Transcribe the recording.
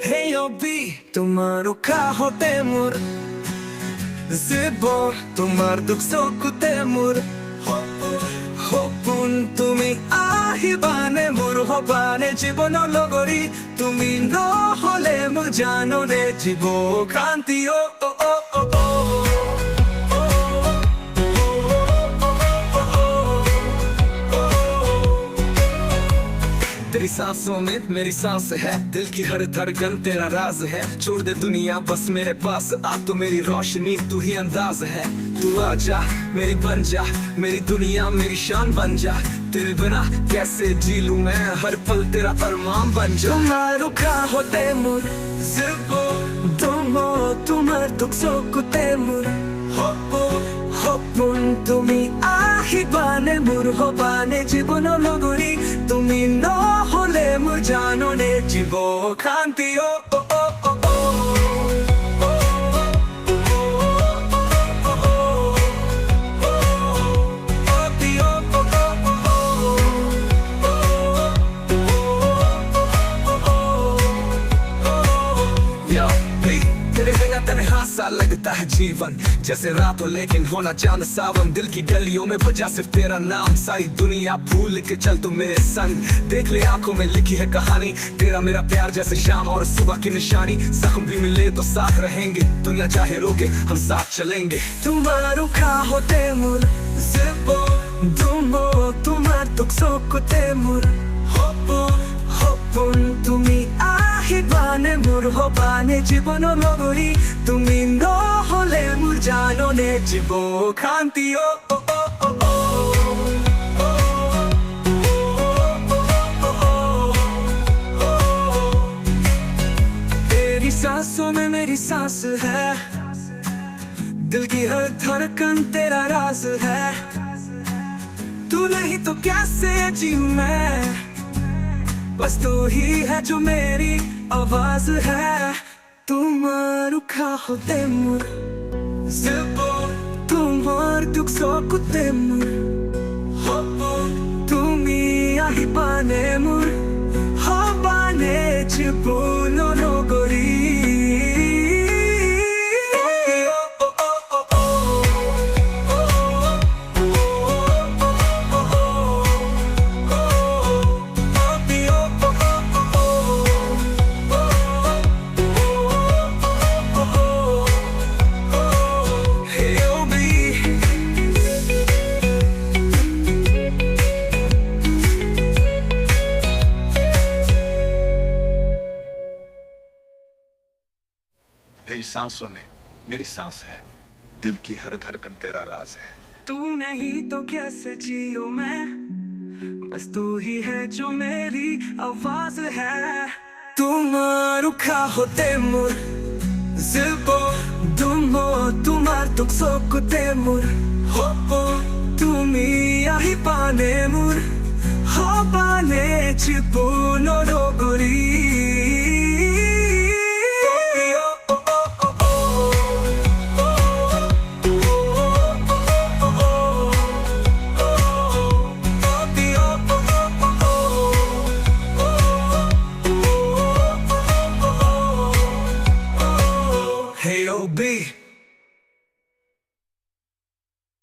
Hej Obi, তোমার কাহতে মোর জীবন, তোমার দুঃখ কুতেমুর সপোন তুমি আহিবানে মোৰ হবানে জীৱন লগৰী তুমি নহলে মোৰ জাননে জীৱ ক্ৰান্তি অ অ অ অ तेरी सांसों में मेरी सांस है, दिल की हर धड़कन तेरा राज है। छोड़ दे दुनिया बस मेरे पास आ, तो मेरी रोशनी तू ही अंदाज है। तू आजा मेरी बन जा, मेरी दुनिया मेरी शान बन जा। तेरे बिना कैसे जी लूं मैं, हर पल तेरा अरमान बन जा। तुम्हारो होते मुर जिबो तुमो तुम्हार दुख सोकुते मुर সপোন তুমি আহিবানে মোৰ হবানে জীৱন লগৰী তুমি নহলে মোৰ জাননে জীৱ শান্তি অ অ অ অ सा लगता है जीवन जैसे रात हो लेकिन होना चांद सावन। दिल की गलियों में बजा सिर्फ तेरा नाम, सारी दुनिया भूल के चल तू मेरे संग। देख ले आंखों में लिखी है कहानी, तेरा मेरा प्यार जैसे शाम और सुबह की निशानी। जख्म भी मिले तो साथ रहेंगे, दुनिया चाहे रोके हम साथ चलेंगे। तुम्हारो होते मुर जिबो दुमो तुम्हार दुख सोकुते मुर সপোন তুমি আহিবানে মোৰ হবানে জীৱন লগৰী তুমি নহলে মোৰ জাননে জীৱ শান্তি অ অ অ অ तेरी सांसों में मेरी सांस है, दिल की हर धड़कन तेरा राज है। तू नहीं तो कैसे जीऊं मैं, बस तू ही है जो मेरी आवाज है। तुम्हारो होते मुर जिबो तुम्हार दुख सोकुते मुर তুমি আহিবানে মোৰ হবানে জীৱন লগৰী तेरी सांसों में मेरी सांस है, दिल की हर धड़कन तेरा राज है। तू नहीं तो कैसे जियो मैं, बस तू ही है जो मेरी आवाज है। तुम्हारो होते मुर जिबो दुमो तुम्हार दुख सोकुते मुर তুমি আহিবানে মোৰ হবানে জীৱন লগৰী